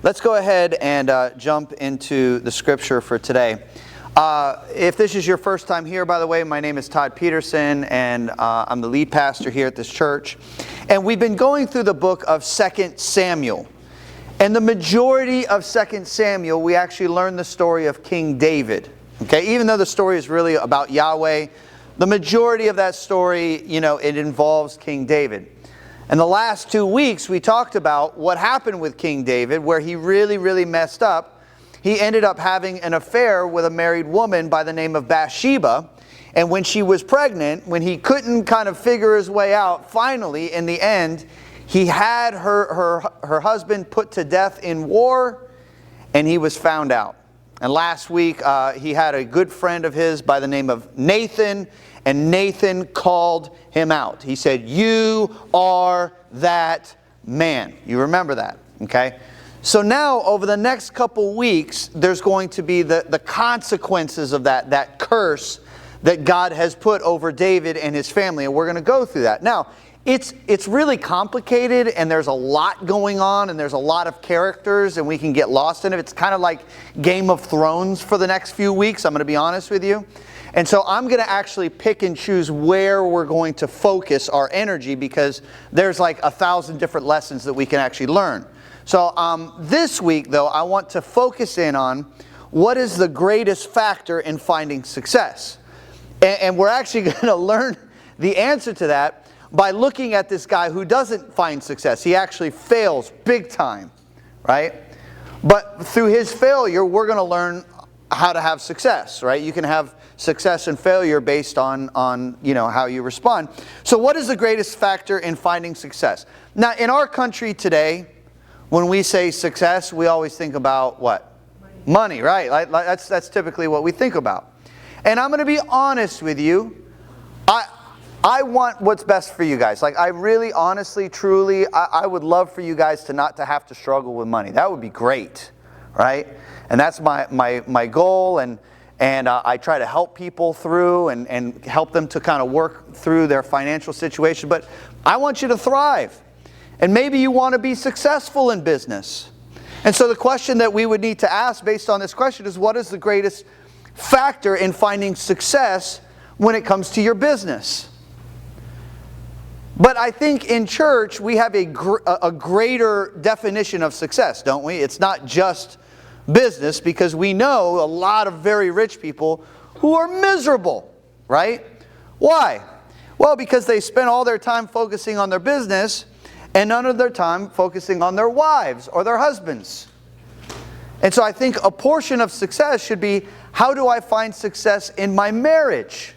Let's go ahead and jump into the scripture for today. If this is your first time here, by the way, my name is Todd Peterson, and I'm the lead pastor here at this church. And we've been going through the book of 2 Samuel. And the majority of 2 Samuel, we actually learn the story of King David. Okay, even though the story is really about Yahweh, the majority of that story, it involves King David. And the last 2 weeks, we talked about what happened with King David, where he really messed up. He ended up having an affair with a married woman by the name of Bathsheba. And when she was pregnant, when he couldn't kind of figure his way out, finally, in the end, he had her husband put to death in war, and he was found out. And last week, he had a good friend of his by the name of Nathan, and Nathan called him out. He said, "You are that man." You remember that, okay? So now, over the next couple weeks, there's going to be the consequences of that curse that God has put over David and his family, and we're going to go through that. Now, it's really complicated, and there's a lot going on, and there's a lot of characters, and we can get lost in it. It's kind of like Game of Thrones for the next few weeks, I'm going to be honest with you. And so I'm going to actually pick and choose where we're going to focus our energy, because there's like 1,000 different lessons that we can actually learn. So this week, though, I want to focus in on what is the greatest factor in finding success. And we're actually going to learn the answer to that by looking at this guy who doesn't find success. He actually fails big time, right? But through his failure, we're going to learn how to have success, right? You can have success and failure based on how you respond. So what is the greatest factor in finding success? Now, in our country today, when we say success, we always think about what? Money, right? Like that's typically what we think about. And I'm going to be honest with you. I want what's best for you guys. Like, I really, honestly, truly, I would love for you guys to not to have to struggle with money. That would be great, right? And that's my goal, and I try to help people through and help them to kind of work through their financial situation. But I want you to thrive. And maybe you want to be successful in business. And so the question that we would need to ask based on this question is, what is the greatest factor in finding success when it comes to your business? But I think in church, we have a greater definition of success, don't we? It's not just business, because we know a lot of very rich people who are miserable, right? Why? Well, because they spend all their time focusing on their business and none of their time focusing on their wives or their husbands. And so I think a portion of success should be, how do I find success in my marriage?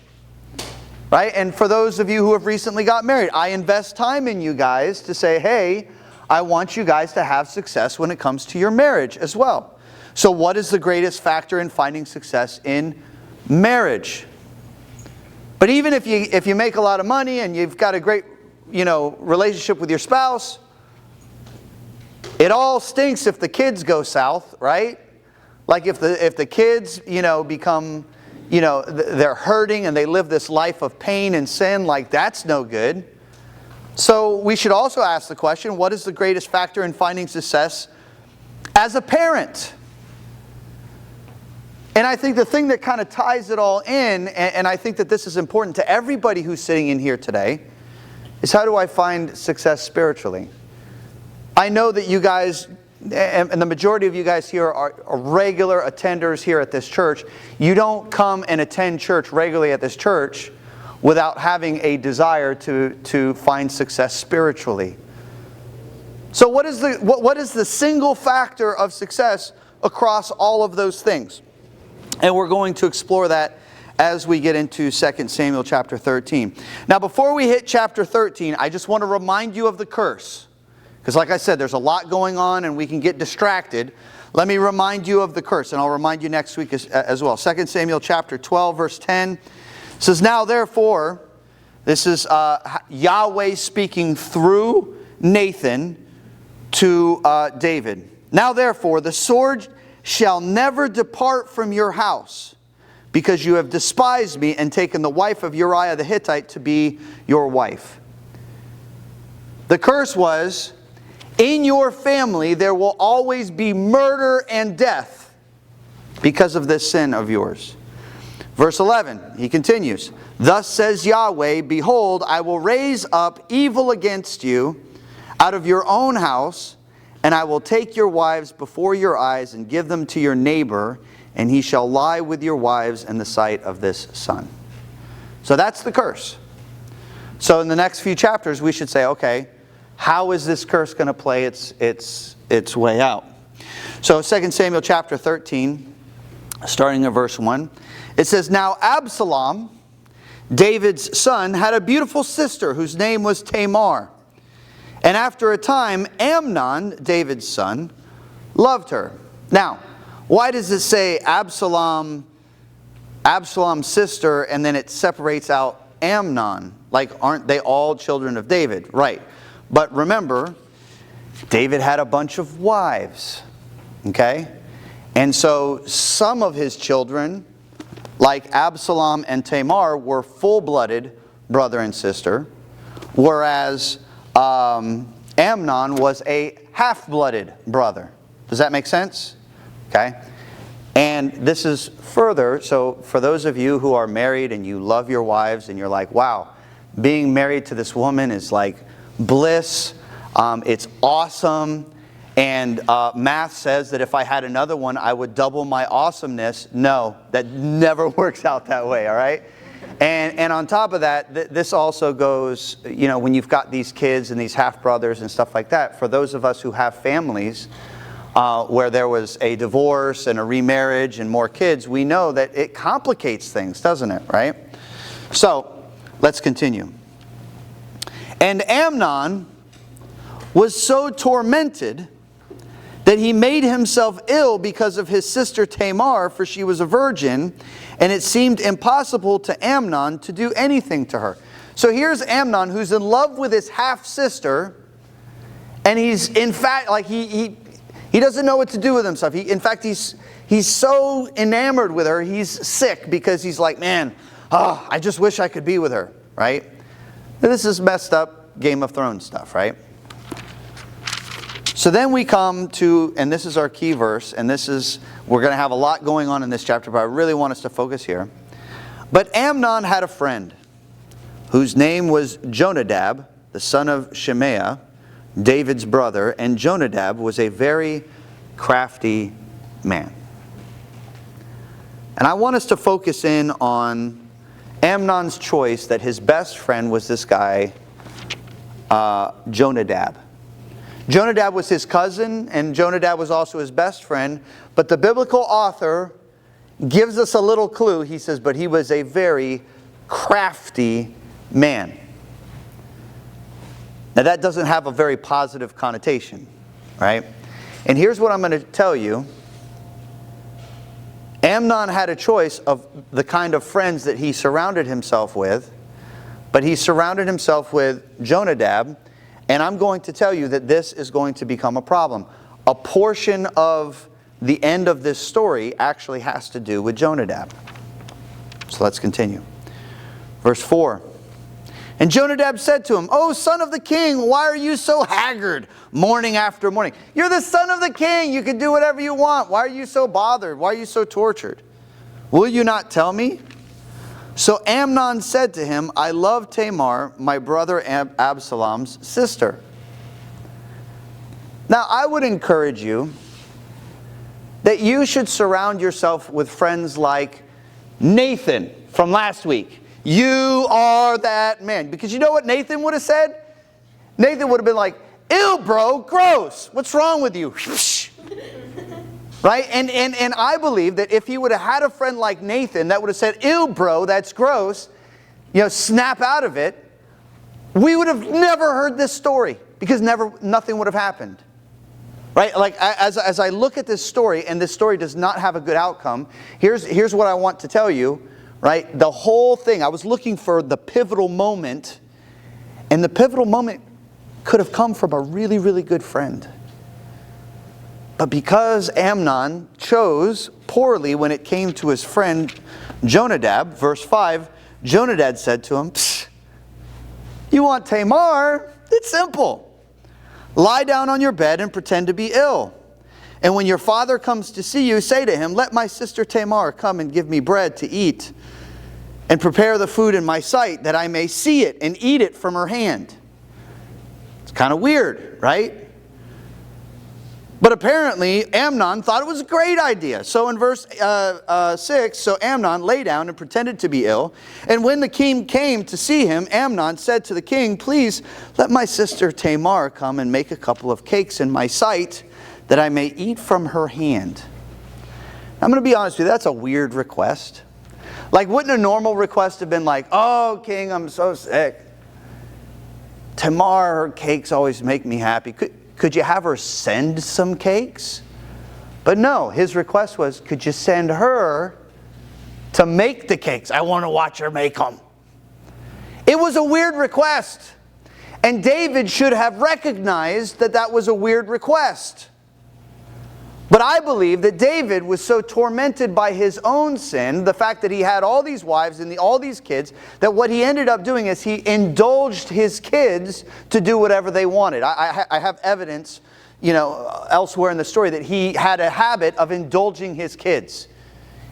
Right? And for those of you who have recently got married, I invest time in you guys to say, hey, I want you guys to have success when it comes to your marriage as well. So what is the greatest factor in finding success in marriage? But even if you make a lot of money and you've got a great relationship with your spouse, it all stinks if the kids go south, right? Like if the kids become they're hurting and they live this life of pain and sin, like that's no good. So we should also ask the question, what is the greatest factor in finding success as a parent? And I think the thing that kind of ties it all in, and I think that this is important to everybody who's sitting in here today, is how do I find success spiritually? I know that you guys, and the majority of you guys here are regular attenders here at this church. You don't come and attend church regularly at this church without having a desire to find success spiritually. So what is the single factor of success across all of those things? And we're going to explore that as we get into 2 Samuel chapter 13. Now, before we hit chapter 13, I just want to remind you of the curse. Because like I said, there's a lot going on and we can get distracted. Let me remind you of the curse, and I'll remind you next week as well. 2 Samuel chapter 12, verse 10 says, "Now therefore," this is Yahweh speaking through Nathan to David. "Now therefore, the sword shall never depart from your house, because you have despised me and taken the wife of Uriah the Hittite to be your wife." The curse was, In your family there will always be murder and death because of this sin of yours. Verse 11, he continues, thus says Yahweh, behold, I will raise up evil against you out of your own house, and I will take your wives before your eyes and give them to your neighbor, and he shall lie with your wives in the sight of this son. So that's the curse. So in the next few chapters we should say, okay, how is this curse going to play its way out? So 2 Samuel chapter 13, starting at verse 1, it says, now Absalom, David's son, had a beautiful sister whose name was Tamar. And after a time, Amnon, David's son, loved her. Now, why does it say Absalom's sister, and then it separates out Amnon? Like, aren't they all children of David? Right. But remember, David had a bunch of wives. Okay? And so some of his children, like Absalom and Tamar, were full-blooded brother and sister, whereas Amnon was a half-blooded brother. Does that make sense? Okay. And this is further, so for those of you who are married and you love your wives and you're like, wow, being married to this woman is like bliss, it's awesome, and math says that if I had another one, I would double my awesomeness. No, that never works out that way, all right? And on top of that, this also goes, you know, when you've got these kids and these half-brothers and stuff like that, for those of us who have families where there was a divorce and a remarriage and more kids, we know that it complicates things, doesn't it, right? So, let's continue. And Amnon was so tormented that he made himself ill because of his sister Tamar, for she was a virgin, and it seemed impossible to Amnon to do anything to her. So here's Amnon, who's in love with his half-sister, and he's, in fact, like he doesn't know what to do with himself. In fact, he's so enamored with her, he's sick because he's like, man, I just wish I could be with her, right? This is messed up Game of Thrones stuff, right? So then we come to, and this is our key verse, and we're going to have a lot going on in this chapter, but I really want us to focus here. But Amnon had a friend whose name was Jonadab, the son of Shimea, David's brother, and Jonadab was a very crafty man. And I want us to focus in on Amnon's choice that his best friend was this guy, Jonadab. Jonadab was his cousin, and Jonadab was also his best friend. But the biblical author gives us a little clue. He says, but he was a very crafty man. Now that doesn't have a very positive connotation, right? And here's what I'm going to tell you. Amnon had a choice of the kind of friends that he surrounded himself with, but he surrounded himself with Jonadab. And I'm going to tell you that this is going to become a problem. A portion of the end of this story actually has to do with Jonadab. So let's continue. Verse 4. And Jonadab said to him, "O son of the king, why are you so haggard morning after morning? You're the son of the king. You can do whatever you want. Why are you so bothered? Why are you so tortured? Will you not tell me?" So Amnon said to him, "I love Tamar, my brother Absalom's sister." Now, I would encourage you that you should surround yourself with friends like Nathan from last week. You are that man. Because you know what Nathan would have said? Nathan would have been like, "Ew, bro, gross. What's wrong with you?" Right? And I believe that if he would have had a friend like Nathan that would have said, "Ew, bro, that's gross," snap out of it, we would have never heard this story because nothing would have happened. Right? Like as I look at this story, and this story does not have a good outcome, here's what I want to tell you. Right? The whole thing, I was looking for the pivotal moment, and the pivotal moment could have come from a really, really good friend. But because Amnon chose poorly when it came to his friend Jonadab, verse 5, Jonadab said to him, "Psst, you want Tamar? It's simple. Lie down on your bed and pretend to be ill. And when your father comes to see you, say to him, let my sister Tamar come and give me bread to eat, and prepare the food in my sight, that I may see it and eat it from her hand. It's kind of weird, right? But apparently Amnon thought it was a great idea. So in verse 6, so Amnon lay down and pretended to be ill. And when the king came to see him, Amnon said to the king, please let my sister Tamar come and make a couple of cakes in my sight, that I may eat from her hand. I'm going to be honest with you, that's a weird request. Like, wouldn't a normal request have been like, oh, king, I'm so sick. Tamar, her cakes always make me happy. Could you have her send some cakes? But no, his request was, could you send her to make the cakes? I want to watch her make them. It was a weird request. And David should have recognized that that was a weird request. But I believe that David was so tormented by his own sin, the fact that he had all these wives and all these kids, that what he ended up doing is he indulged his kids to do whatever they wanted. I have evidence, elsewhere in the story that he had a habit of indulging his kids,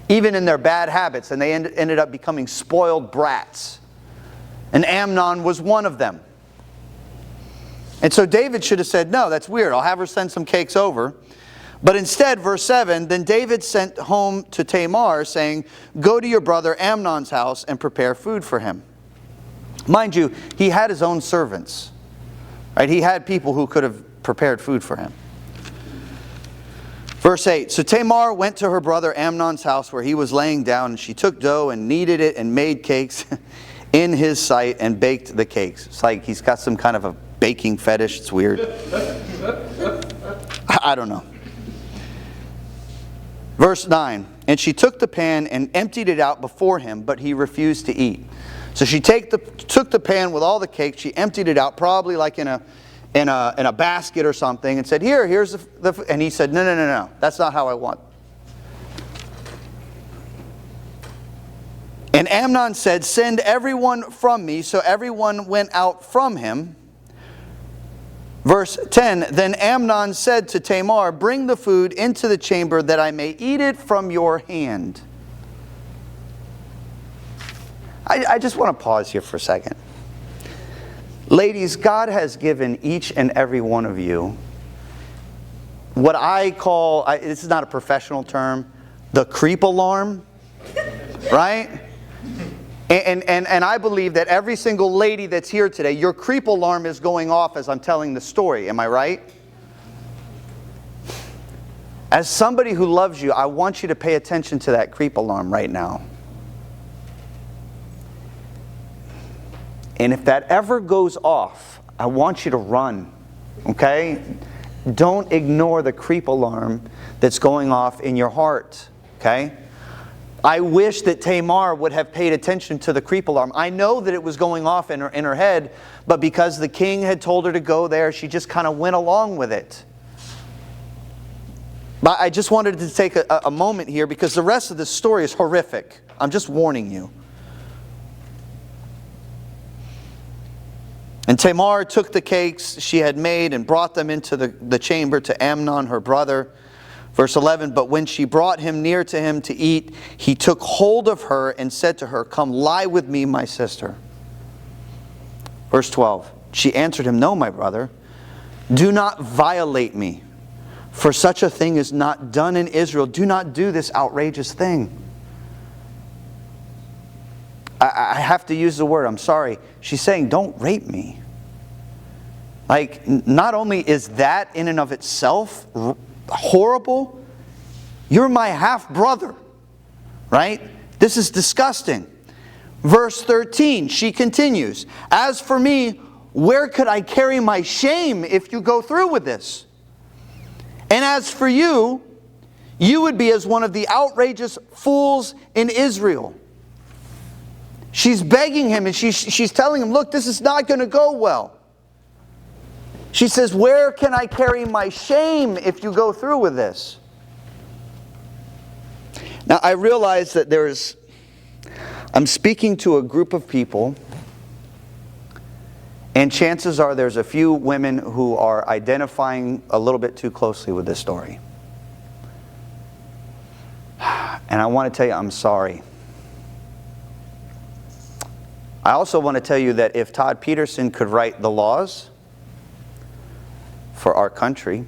even in their bad habits, and they ended up becoming spoiled brats. And Amnon was one of them. And so David should have said, no, that's weird. I'll have her send some cakes over. But instead, verse 7, then David sent home to Tamar, saying, go to your brother Amnon's house and prepare food for him. Mind you, he had his own servants. Right? He had people who could have prepared food for him. Verse 8, so Tamar went to her brother Amnon's house where he was laying down, and she took dough and kneaded it and made cakes in his sight and baked the cakes. It's like he's got some kind of a baking fetish. It's weird. I don't know. Verse 9, and she took the pan and emptied it out before him, but he refused to eat. So she took the pan with all the cake, she emptied it out, probably like in a basket or something, and said, here's the and he said, no, that's not how I want. And Amnon said, send everyone from me. So everyone went out from him. Verse 10, then Amnon said to Tamar, bring the food into the chamber that I may eat it from your hand. I just want to pause here for a second. Ladies, God has given each and every one of you what I call, this is not a professional term, the creep alarm, right? And I believe that every single lady that's here today, your creep alarm is going off as I'm telling the story. Am I right? As somebody who loves you, I want you to pay attention to that creep alarm right now. And if that ever goes off, I want you to run. Okay? Don't ignore the creep alarm that's going off in your heart. Okay? I wish that Tamar would have paid attention to the creep alarm. I know that it was going off in her head, but because the king had told her to go there, she just kind of went along with it. But I just wanted to take a moment here because the rest of the story is horrific. I'm just warning you. And Tamar took the cakes she had made and brought them into the chamber to Amnon, her brother. Verse 11, but when she brought him near to him to eat, he took hold of her and said to her, come lie with me, my sister. Verse 12, she answered him, no, my brother, do not violate me, for such a thing is not done in Israel. Do not do this outrageous thing. I have to use the word, I'm sorry. She's saying, don't rape me. Like, not only is that in and of itself horrible, you're my half-brother, right? This is disgusting. Verse 13, she continues, as for me, where could I carry my shame if you go through with this? And as for you, you would be as one of the outrageous fools in Israel. She's begging him and she's telling him, look, this is not going to go well. She says, where can I carry my shame if you go through with this? Now, I realize that I'm speaking to a group of people, And chances are there's a few women who are identifying a little bit too closely with this story. And I want to tell you, I'm sorry. I also want to tell you that if Todd Peterson could write the laws for our country,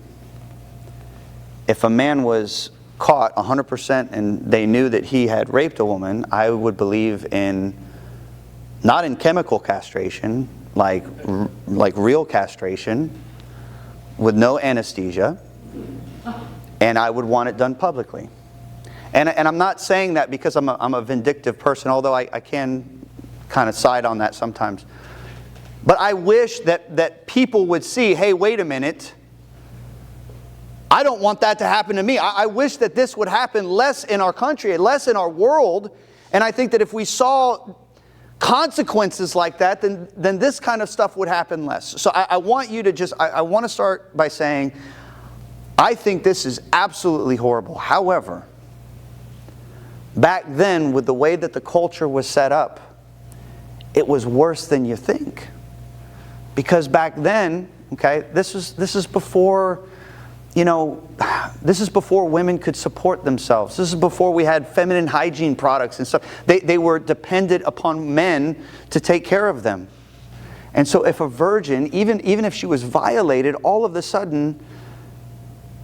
if a man was caught 100% and they knew that he had raped a woman, I would believe in, not in chemical castration, like real castration, with no anesthesia, and I would want it done publicly. And I'm not saying that because I'm a vindictive person, although I can kind of side on that sometimes. But I wish that people would see, hey, wait a minute, I don't want that to happen to me. I wish that this would happen less in our country, less in our world. And I think that if we saw consequences like that, then this kind of stuff would happen less. So I want you to just, I want to start by saying, I think this is absolutely horrible. However, back then, with the way that the culture was set up, it was worse than you think. Because back then, okay, this is before, this is before women could support themselves. This is before we had feminine hygiene products and stuff. They were dependent upon men to take care of them. And so if a virgin, even if she was violated, all of a sudden,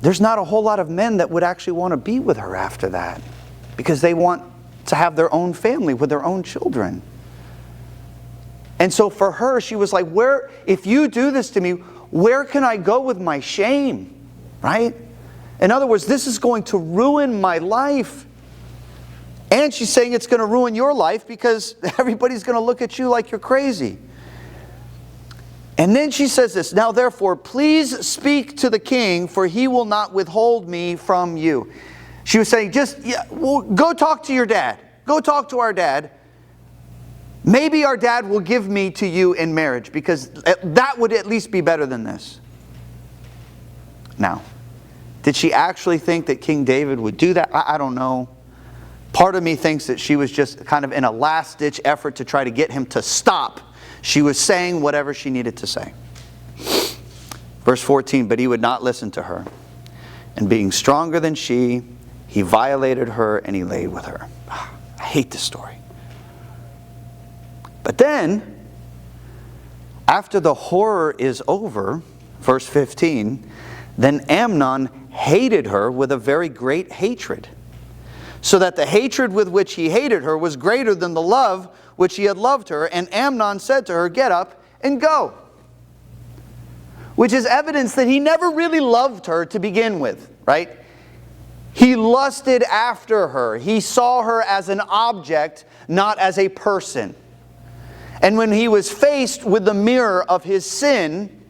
there's not a whole lot of men that would actually want to be with her after that. Because they want to have their own family with their own children. And so for her, she was like, if you do this to me, where can I go with my shame? Right? In other words, this is going to ruin my life. And she's saying it's going to ruin your life because everybody's going to look at you like you're crazy. And then she says this, now therefore, please speak to the king, for he will not withhold me from you. She was saying, go talk to your dad. Go talk to our dad. Maybe our dad will give me to you in marriage, because that would at least be better than this. Now, did she actually think that King David would do that? I don't know. Part of me thinks that she was just kind of in a last-ditch effort to try to get him to stop. She was saying whatever she needed to say. Verse 14, but he would not listen to her. And being stronger than she, he violated her and he laid with her. I hate this story. But then, after the horror is over, verse 15, then Amnon hated her with a very great hatred, so that the hatred with which he hated her was greater than the love which he had loved her. And Amnon said to her, get up and go. Which is evidence that he never really loved her to begin with, right? He lusted after her. He saw her as an object, not as a person. And when he was faced with the mirror of his sin,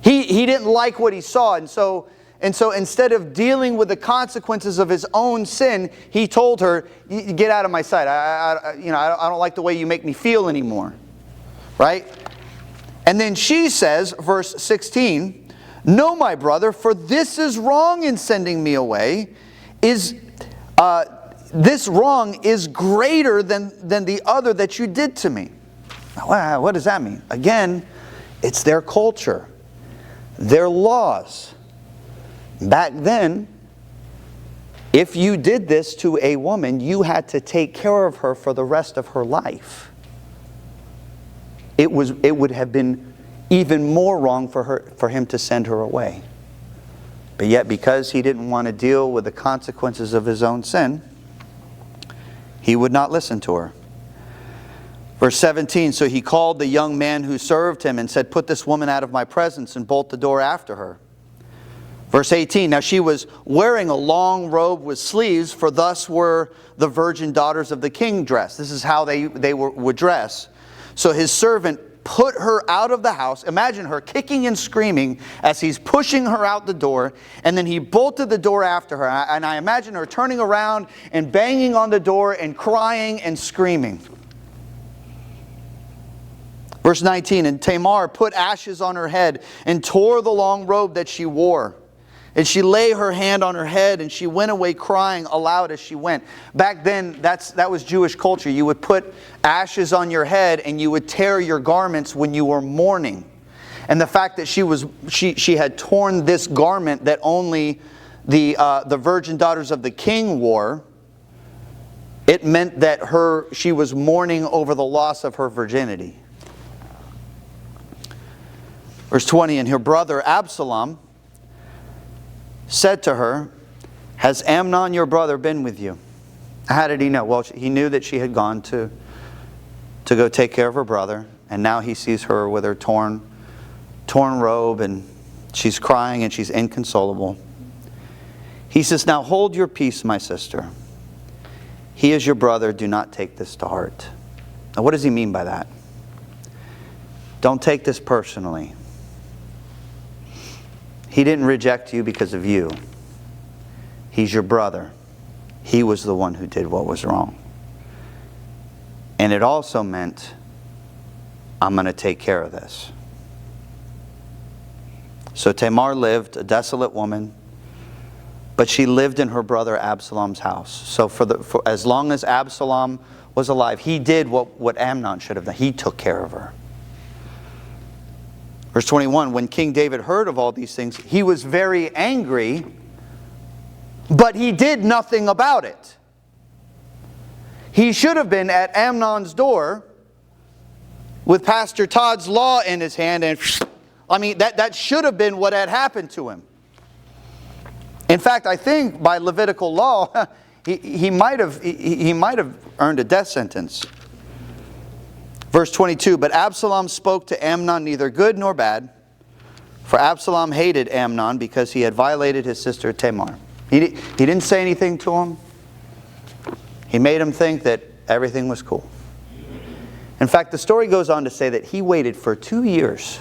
he didn't like what he saw. And so instead of dealing with the consequences of his own sin, he told her, get out of my sight. I don't like the way you make me feel anymore. Right? And then she says, verse 16, no, my brother, for this is wrong in sending me away. This wrong is greater than the other that you did to me. Now, what does that mean? Again, it's their culture, their laws. Back then, if you did this to a woman, you had to take care of her for the rest of her life. It would have been even more wrong for him to send her away. But yet, because he didn't want to deal with the consequences of his own sin, he would not listen to her. Verse 17, so he called the young man who served him and said, put this woman out of my presence and bolt the door after her. Verse 18, now she was wearing a long robe with sleeves, for thus were the virgin daughters of the king dressed. This is how they would dress. So his servant put her out of the house. Imagine her kicking and screaming as he's pushing her out the door. And then he bolted the door after her. And I imagine her turning around and banging on the door and crying and screaming. Verse 19, and Tamar put ashes on her head and tore the long robe that she wore. And she lay her hand on her head, and she went away crying aloud as she went. Back then, that was Jewish culture. You would put ashes on your head, and you would tear your garments when you were mourning. And the fact that she had torn this garment that only the virgin daughters of the king wore, it meant that she was mourning over the loss of her virginity. Verse 20, and her brother Absalom said to her, has Amnon your brother been with you? How did he know? Well, he knew that she had gone to go take care of her brother, and now he sees her with her torn robe, and she's crying and she's inconsolable. He says, now hold your peace, my sister. He is your brother. Do not take this to heart. Now, what does he mean by that? Don't take this personally. He didn't reject you because of you. He's your brother. He was the one who did what was wrong. And it also meant, I'm going to take care of this. So Tamar lived, a desolate woman, but she lived in her brother Absalom's house. So for as long as Absalom was alive, he did what Amnon should have done. He took care of her. Verse 21, when King David heard of all these things, he was very angry, but he did nothing about it. He should have been at Amnon's door with Pastor Todd's law in his hand, and that should have been what had happened to him. In fact, I think by Levitical law, he might have earned a death sentence. Verse 22, but Absalom spoke to Amnon neither good nor bad, for Absalom hated Amnon because he had violated his sister Tamar. He didn't say anything to him. He made him think that everything was cool. In fact, the story goes on to say that he waited for 2 years.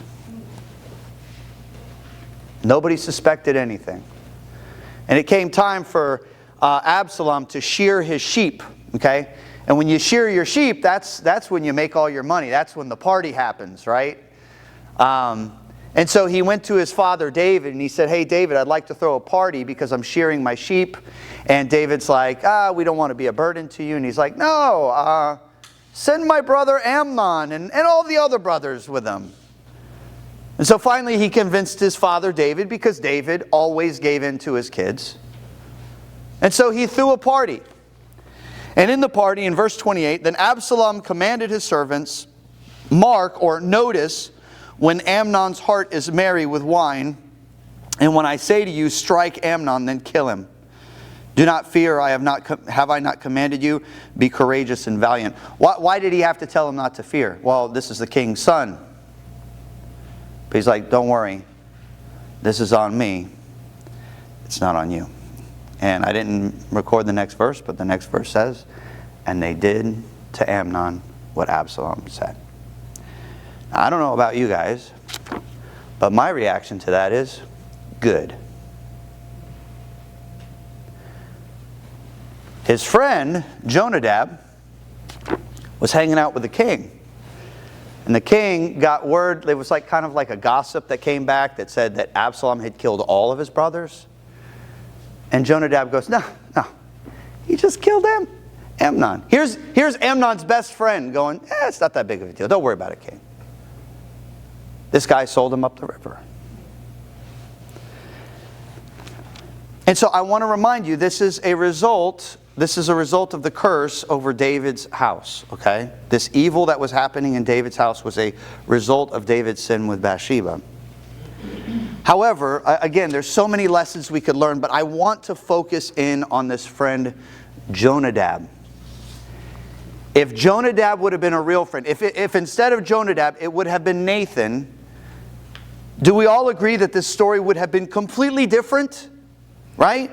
Nobody suspected anything. And it came time for Absalom to shear his sheep, okay? And when you shear your sheep, that's when you make all your money. That's when the party happens, right? And so he went to his father David and he said, hey David, I'd like to throw a party because I'm shearing my sheep. And David's like, we don't want to be a burden to you. And he's like, no, send my brother Amnon and all the other brothers with him. And so finally he convinced his father David, because David always gave in to his kids. And so he threw a party. And in the party, in verse 28, then Absalom commanded his servants, mark or notice when Amnon's heart is merry with wine, and when I say to you, strike Amnon, then kill him. Do not fear, have I not commanded you? Be courageous and valiant. Why did he have to tell him not to fear? Well, this is the king's son. But he's like, don't worry, this is on me. It's not on you. And I didn't record the next verse, but the next verse says, and they did to Amnon what Absalom said. Now, I don't know about you guys, but my reaction to that is good. His friend, Jonadab, was hanging out with the king. And the king got word, it was kind of like a gossip that came back that said that Absalom had killed all of his brothers. And Jonadab goes, no, he just killed Amnon. Here's Amnon's best friend going, it's not that big of a deal. Don't worry about it, king. This guy sold him up the river. And so I want to remind you, this is a result of the curse over David's house, okay? This evil that was happening in David's house was a result of David's sin with Bathsheba. However, again, there's so many lessons we could learn, but I want to focus in on this friend, Jonadab. If Jonadab would have been a real friend, if instead of Jonadab, it would have been Nathan, do we all agree that this story would have been completely different? Right?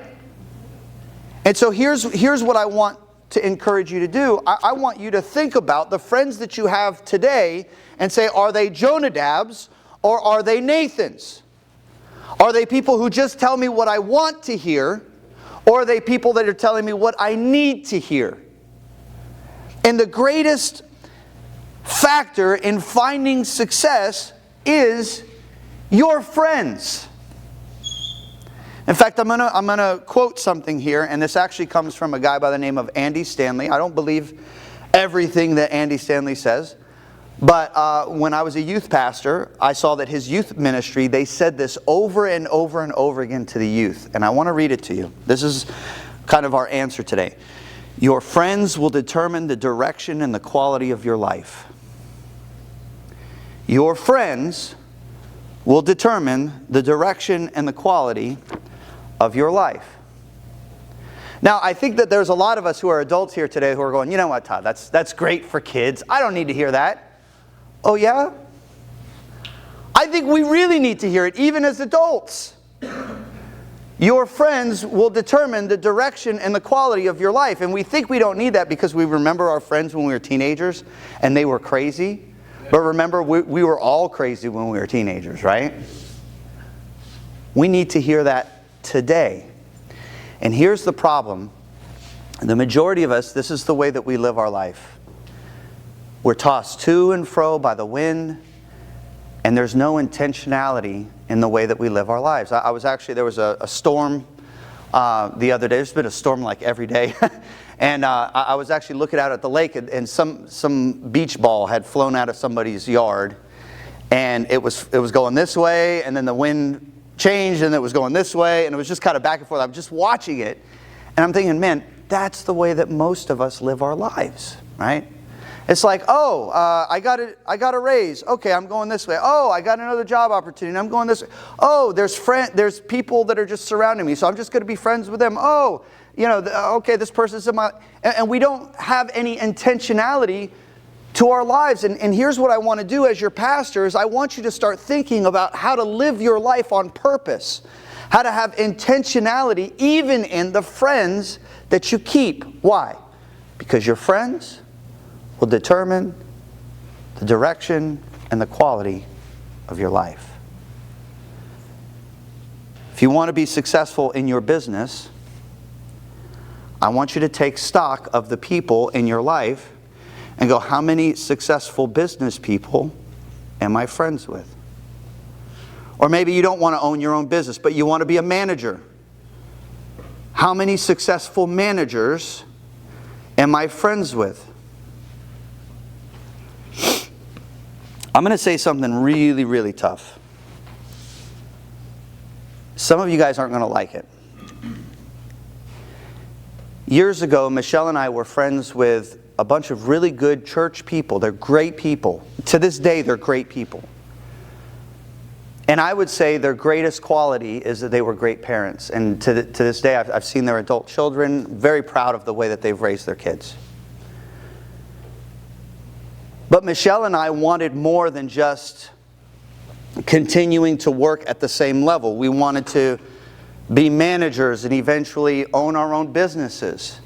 And so here's what I want to encourage you to do. I want you to think about the friends that you have today and say, are they Jonadabs or are they Nathans? Are they people who just tell me what I want to hear, or are they people that are telling me what I need to hear? And the greatest factor in finding success is your friends. In fact, I'm gonna quote something here, and this actually comes from a guy by the name of Andy Stanley. I don't believe everything that Andy Stanley says, but when I was a youth pastor, I saw that his youth ministry, they said this over and over and over again to the youth, and I want to read it to you. This is kind of our answer today. Your friends will determine the direction and the quality of your life. Your friends will determine the direction and the quality of your life. Now, I think that there's a lot of us who are adults here today who are going, you know what, Todd, that's great for kids. I don't need to hear that. Oh, yeah? I think we really need to hear it, even as adults. Your friends will determine the direction and the quality of your life. And we think we don't need that because we remember our friends when we were teenagers and they were crazy. But remember, we were all crazy when we were teenagers, right? We need to hear that today. And here's the problem. The majority of us, this is the way that we live our life. We're tossed to and fro by the wind, and there's no intentionality in the way that we live our lives. I was actually, there was a storm the other day. There's been a storm like every day. And I was actually looking out at the lake, and some beach ball had flown out of somebody's yard. And it was going this way, and then the wind changed, and it was going this way, and it was just kind of back and forth. I'm just watching it, and I'm thinking, man, that's the way that most of us live our lives, right? It's like, oh, I got a raise. Okay, I'm going this way. Oh, I got another job opportunity. I'm going this way. Oh, there's people that are just surrounding me, so I'm just going to be friends with them. Oh, okay, this person's in my... And we don't have any intentionality to our lives. And here's what I want to do as your pastor is I want you to start thinking about how to live your life on purpose. How to have intentionality even in the friends that you keep. Why? Because your friends will determine the direction and the quality of your life. If you want to be successful in your business, I want you to take stock of the people in your life and go, how many successful business people am I friends with? Or maybe you don't want to own your own business, but you want to be a manager. How many successful managers am I friends with? I'm going to say something really, really tough. Some of you guys aren't going to like it. Years ago, Michelle and I were friends with a bunch of really good church people. They're great people. To this day, they're great people. And I would say their greatest quality is that they were great parents. And to this day, I've seen their adult children. Very proud of the way that they've raised their kids. But Michelle and I wanted more than just continuing to work at the same level. We wanted to be managers and eventually own our own businesses.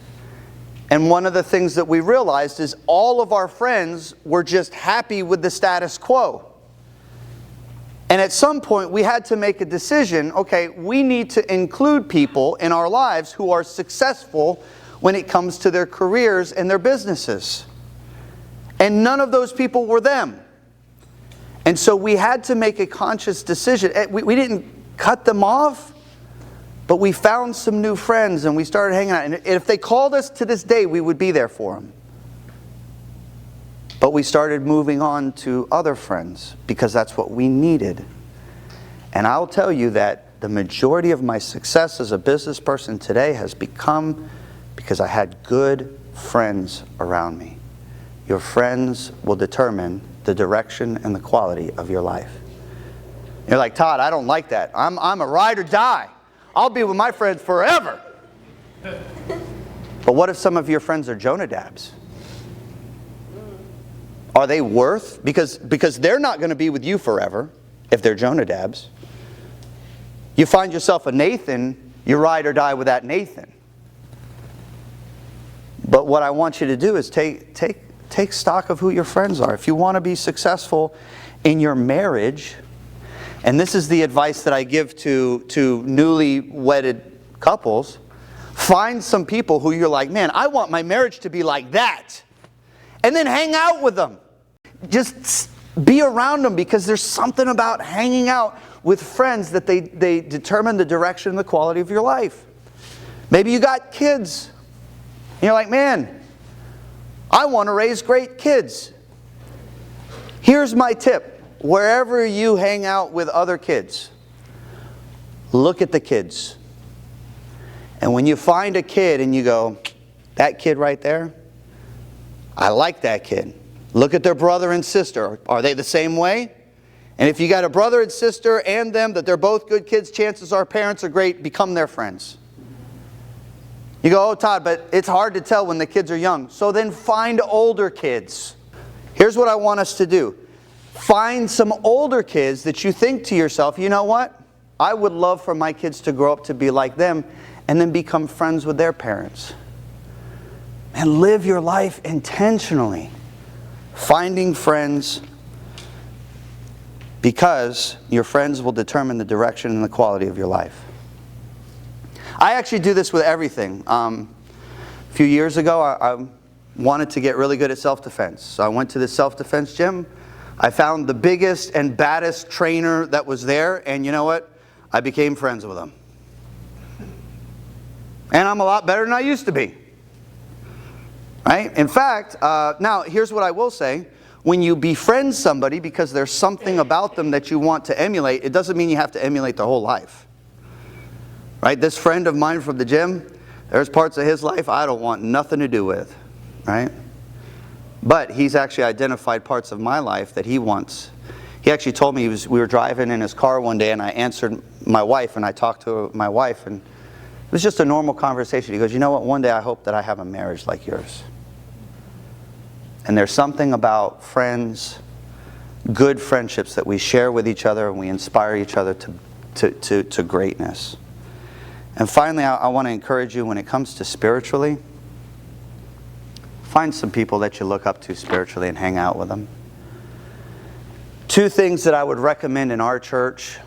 And one of the things that we realized is all of our friends were just happy with the status quo. And at some point we had to make a decision, okay, we need to include people in our lives who are successful when it comes to their careers and their businesses. And none of those people were them. And so we had to make a conscious decision. We didn't cut them off, but we found some new friends and we started hanging out. And if they called us to this day, we would be there for them. But we started moving on to other friends because that's what we needed. And I'll tell you that the majority of my success as a business person today has become because I had good friends around me. Your friends will determine the direction and the quality of your life. You're like, Todd, I don't like that. I'm a ride or die. I'll be with my friends forever. But what if some of your friends are Jonadabs? Are they worth? Because they're not going to be with you forever if they're Jonadabs. You find yourself a Nathan, you ride or die with that Nathan. But what I want you to do is take stock of who your friends are. If you want to be successful in your marriage, and this is the advice that I give to newly wedded couples, find some people who you're like, man, I want my marriage to be like that. And then hang out with them. Just be around them because there's something about hanging out with friends that they determine the direction and the quality of your life. Maybe you got kids. And you're like, man, I want to raise great kids. Here's my tip. Wherever you hang out with other kids, look at the kids. And when you find a kid and you go, that kid right there, I like that kid. Look at their brother and sister. Are they the same way? And if you got a brother and sister and them, that they're both good kids, chances are parents are great, become their friends. You go, oh Todd, but it's hard to tell when the kids are young. So then find older kids. Here's what I want us to do. Find some older kids that you think to yourself, you know what? I would love for my kids to grow up to be like them, and then become friends with their parents. And live your life intentionally. Finding friends, because your friends will determine the direction and the quality of your life. I actually do this with everything. A few years ago, I wanted to get really good at self-defense. So I went to this self-defense gym. I found the biggest and baddest trainer that was there, and you know what? I became friends with him. And I'm a lot better than I used to be. Right? In fact, now here's what I will say. When you befriend somebody because there's something about them that you want to emulate, it doesn't mean you have to emulate their whole life. Right? This friend of mine from the gym, there's parts of his life I don't want nothing to do with. Right? But he's actually identified parts of my life that he wants. He actually told me we were driving in his car one day, and I answered my wife, and I talked to my wife, and it was just a normal conversation. He goes, you know what, one day I hope that I have a marriage like yours. And there's something about friends, good friendships that we share with each other, and we inspire each other to greatness. And finally, I want to encourage you when it comes to spiritually, find some people that you look up to spiritually and hang out with them. Two things that I would recommend in our church.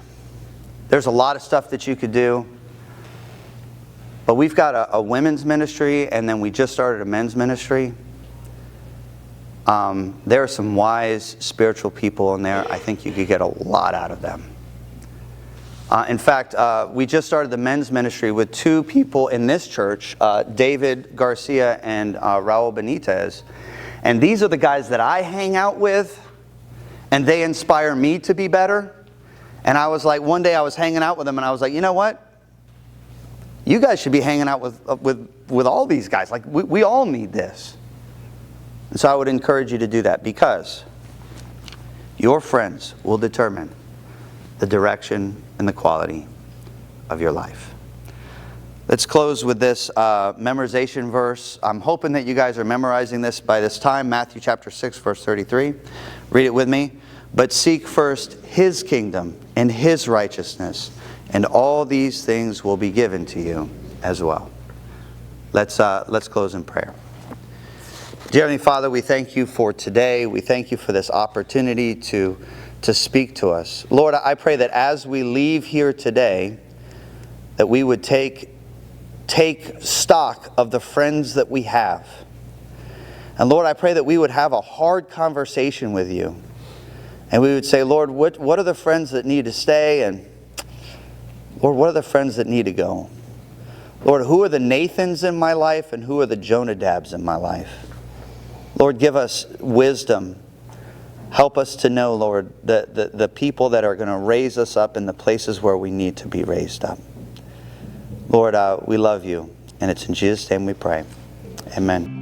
There's a lot of stuff that you could do. But we've got a women's ministry, and then we just started a men's ministry. There are some wise spiritual people in there. I think you could get a lot out of them. In fact, we just started the men's ministry with two people in this church, David Garcia and Raul Benitez. And these are the guys that I hang out with, and they inspire me to be better. And I was like, one day I was hanging out with them, and I was like, you know what? You guys should be hanging out with all these guys. Like, we all need this. And so I would encourage you to do that, because your friends will determine the direction and the quality of your life. Let's close with this memorization verse. I'm hoping that you guys are memorizing this by this time. Matthew chapter 6, verse 33. Read it with me. But seek first His kingdom and His righteousness, and all these things will be given to you as well. Let's close in prayer. Dear Heavenly Father, we thank you for today. We thank you for this opportunity to speak to us. Lord, I pray that as we leave here today, that we would take stock of the friends that we have. And Lord, I pray that we would have a hard conversation with you. And we would say, Lord, what are the friends that need to stay? And Lord, what are the friends that need to go? Lord, who are the Nathans in my life, and who are the Jonadabs in my life? Lord, give us wisdom. Help us to know, Lord, the people that are going to raise us up in the places where we need to be raised up. Lord, we love you, and it's in Jesus' name we pray. Amen.